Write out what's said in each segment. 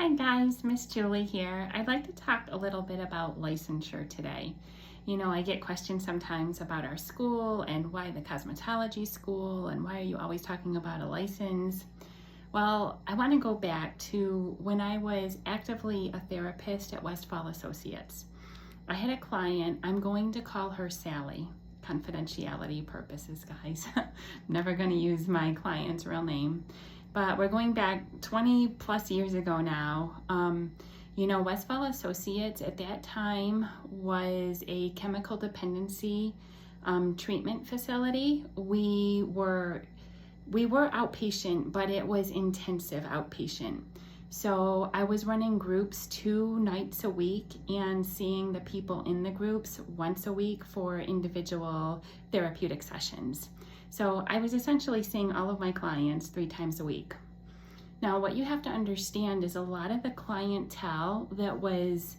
Hi guys, Miss Julie here. I'd like to talk a little bit about licensure today. You know, I get questions sometimes about our school and why the cosmetology school and why are you always talking about a license? Well, I want to go back to when I was actively a therapist at Westfall Associates. I had a client, I'm going to call her Sally. Confidentiality purposes, guys. Never going to use my client's real name. But we're going back 20 plus years ago now. Westfall Associates at that time was a chemical dependency treatment facility. We were outpatient, but it was intensive outpatient. So I was running groups 2 nights a week and seeing the people in the groups once a week for individual therapeutic sessions. So I was essentially seeing all of my clients 3 times a week. Now, what you have to understand is a lot of the clientele that was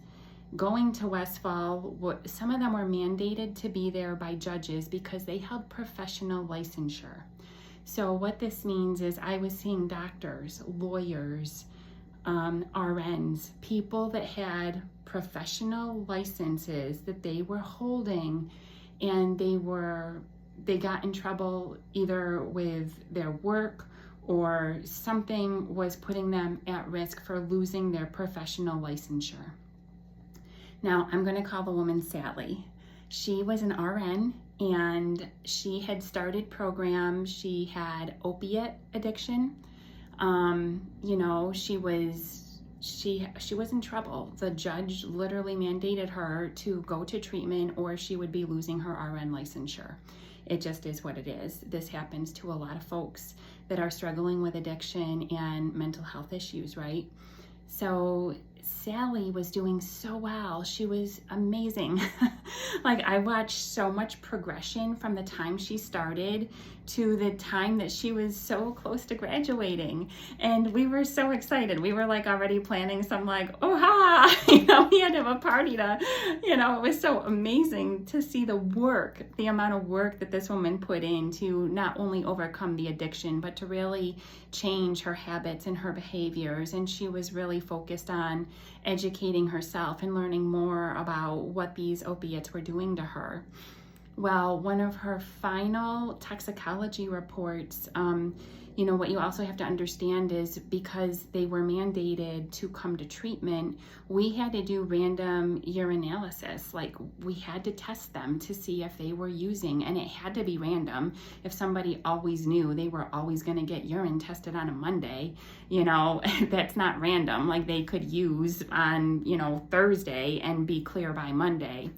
going to Westfall, some of them were mandated to be there by judges because they held professional licensure. So what this means is I was seeing doctors, lawyers, RNs, people that had professional licenses that they were holding, and they got in trouble either with their work or something was putting them at risk for losing their professional licensure. Now, I'm going to call the woman Sally. She was an RN and she had started programs. She had opiate addiction. She was in trouble. The judge literally mandated her to go to treatment or she would be losing her RN licensure. It just is what it is. This happens to a lot of folks that are struggling with addiction and mental health issues, right? So Sally was doing so well. She was amazing. Like, I watched so much progression from the time she started to the time that she was so close to graduating. And we were so excited. We were like already planning some oh ha, we had to have a party it was so amazing to see the amount of work that this woman put in to not only overcome the addiction, but to really change her habits and her behaviors. And she was really focused on educating herself and learning more about what these opiates were doing to her. Well, one of her final toxicology reports, what you also have to understand is because they were mandated to come to treatment, we had to do random urinalysis. Like, we had to test them to see if they were using, and it had to be random. If somebody always knew they were always going to get urine tested on a Monday, that's not random. Like, they could use on, Thursday and be clear by Monday,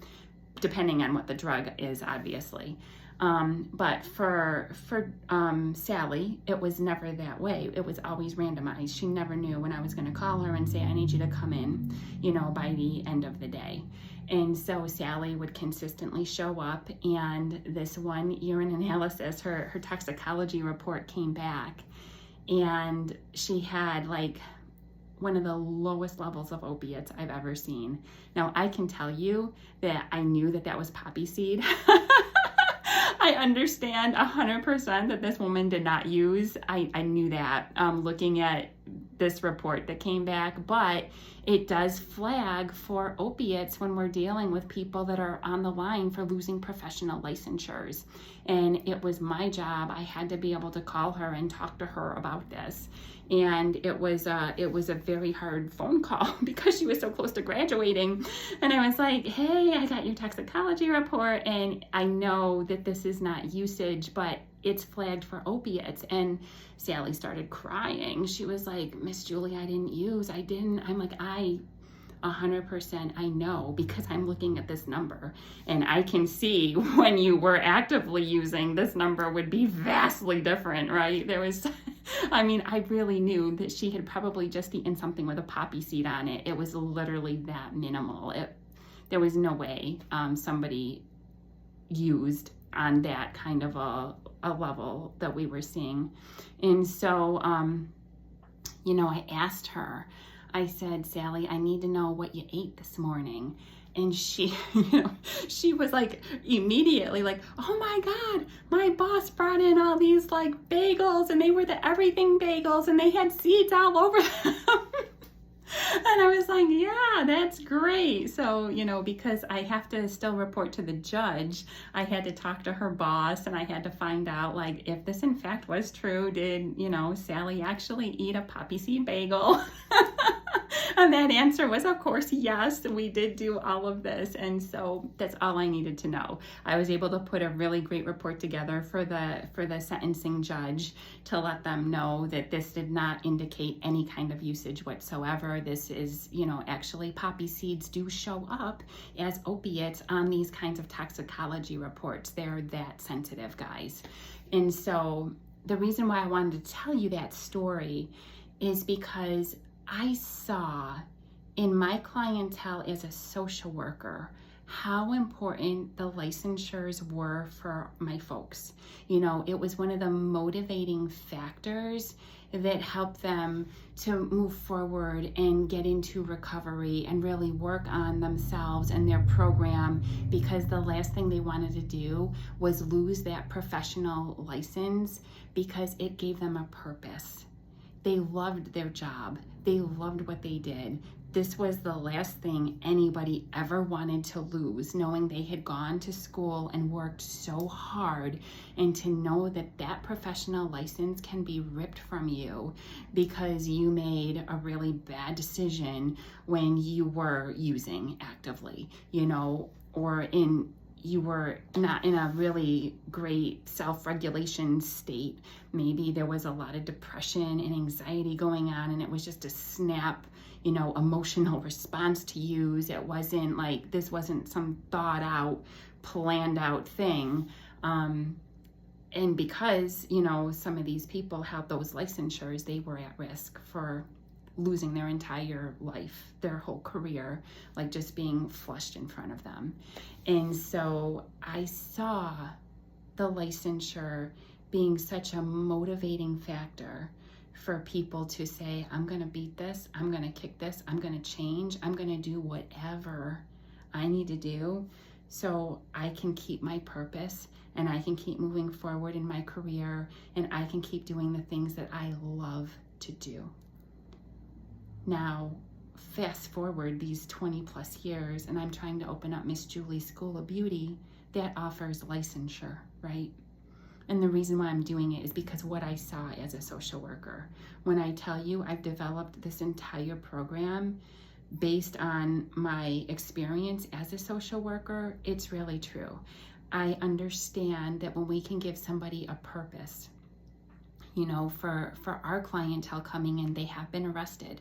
depending on what the drug is, obviously. But for Sally, it was never that way. It was always randomized. She never knew when I was going to call her and say, I need you to come in, by the end of the day. And so Sally would consistently show up, and this one urine analysis, her toxicology report came back, and she had one of the lowest levels of opiates I've ever seen. Now, I can tell you that I knew that was poppy seed. I understand 100% that this woman did not use. I knew that looking at this report that came back, but it does flag for opiates when we're dealing with people that are on the line for losing professional licensures. And it was my job. I had to be able to call her and talk to her about this. And it was a very hard phone call because she was so close to graduating. And I was like, hey, I got your toxicology report, and I know that this is not usage, but it's flagged for opiates. And Sally started crying. She was like, Miss Julie, I didn't use. I'm like, 100% I know, because I'm looking at this number and I can see when you were actively using, this number would be vastly different, right? I really knew that she had probably just eaten something with a poppy seed on it. It was literally that minimal. There was no way somebody used on that kind of a level that we were seeing. And so, I asked her, I said, Sally, I need to know what you ate this morning. And she, she was immediately oh my God, my boss brought in all these bagels, and they were the everything bagels, and they had seeds all over them. that's great. So, because I have to still report to the judge, I had to talk to her boss and I had to find out, like, if this in fact was true, did, Sally actually eat a poppy seed bagel? And that answer was, of course, yes. We did do all of this. And so that's all I needed to know. I was able to put a really great report together for the sentencing judge to let them know that this did not indicate any kind of usage whatsoever. This is, actually poppy seeds do show up as opiates on these kinds of toxicology reports. They're that sensitive, guys. And so the reason why I wanted to tell you that story is because I saw in my clientele as a social worker how important the licensures were for my folks. It was one of the motivating factors that helped them to move forward and get into recovery and really work on themselves and their program, because the last thing they wanted to do was lose that professional license, because it gave them a purpose. They loved their job. They loved what they did. This was the last thing anybody ever wanted to lose, knowing they had gone to school and worked so hard, and to know that that professional license can be ripped from you because you made a really bad decision when you were using actively, or you were not in a really great self-regulation state. Maybe there was a lot of depression and anxiety going on, and it was just a snap, emotional response to use. It wasn't like, this wasn't some thought out, planned out thing. And because, some of these people have those licensures, they were at risk for losing their entire life, their whole career, like just being flushed in front of them. And so I saw the licensure being such a motivating factor for people to say, I'm going to beat this, I'm going to kick this, I'm going to change, I'm going to do whatever I need to do so I can keep my purpose and I can keep moving forward in my career and I can keep doing the things that I love to do. Now, fast forward these 20 plus years, and I'm trying to open up Miss Julie's School of Beauty that offers licensure, right? And the reason why I'm doing it is because what I saw as a social worker. When I tell you I've developed this entire program based on my experience as a social worker, it's really true. I understand that when we can give somebody a purpose, for our clientele coming in, they have been arrested.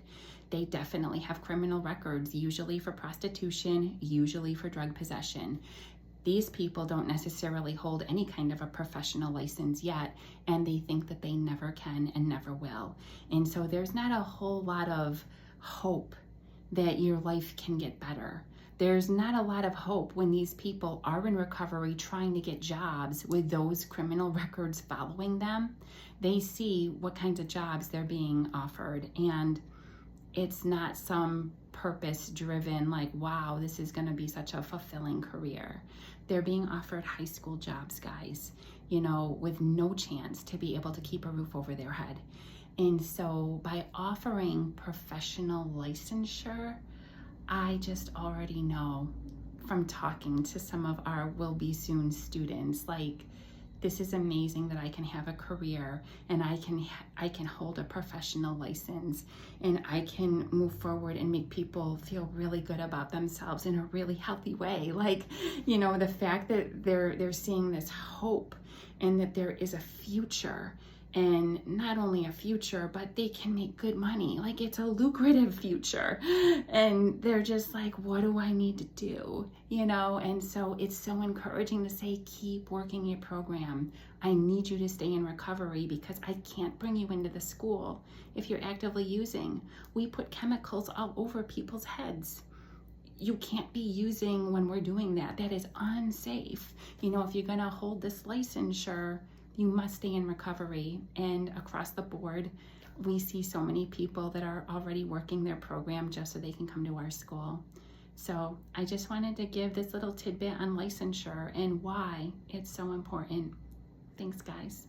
They definitely have criminal records, usually for prostitution, usually for drug possession. These people don't necessarily hold any kind of a professional license yet, and they think that they never can and never will. And so there's not a whole lot of hope that your life can get better. There's not a lot of hope when these people are in recovery trying to get jobs with those criminal records following them. They see what kinds of jobs they're being offered, and it's not some purpose-driven, like, wow, this is going to be such a fulfilling career. They're being offered high school jobs, guys, with no chance to be able to keep a roof over their head. And so by offering professional licensure, I just already know from talking to some of our will be soon students, like, this is amazing that I can have a career and I can hold a professional license and I can move forward and make people feel really good about themselves in a really healthy way. Like, the fact that they're seeing this hope and that there is a future, and not only a future, but they can make good money. Like, it's a lucrative future. And they're just like, what do I need to do? And so it's so encouraging to say, keep working your program. I need you to stay in recovery because I can't bring you into the school if you're actively using. We put chemicals all over people's heads. You can't be using when we're doing that. That is unsafe. If you're gonna hold this licensure, you must stay in recovery. And across the board, we see so many people that are already working their program just so they can come to our school. So I just wanted to give this little tidbit on licensure and why it's so important. Thanks, guys.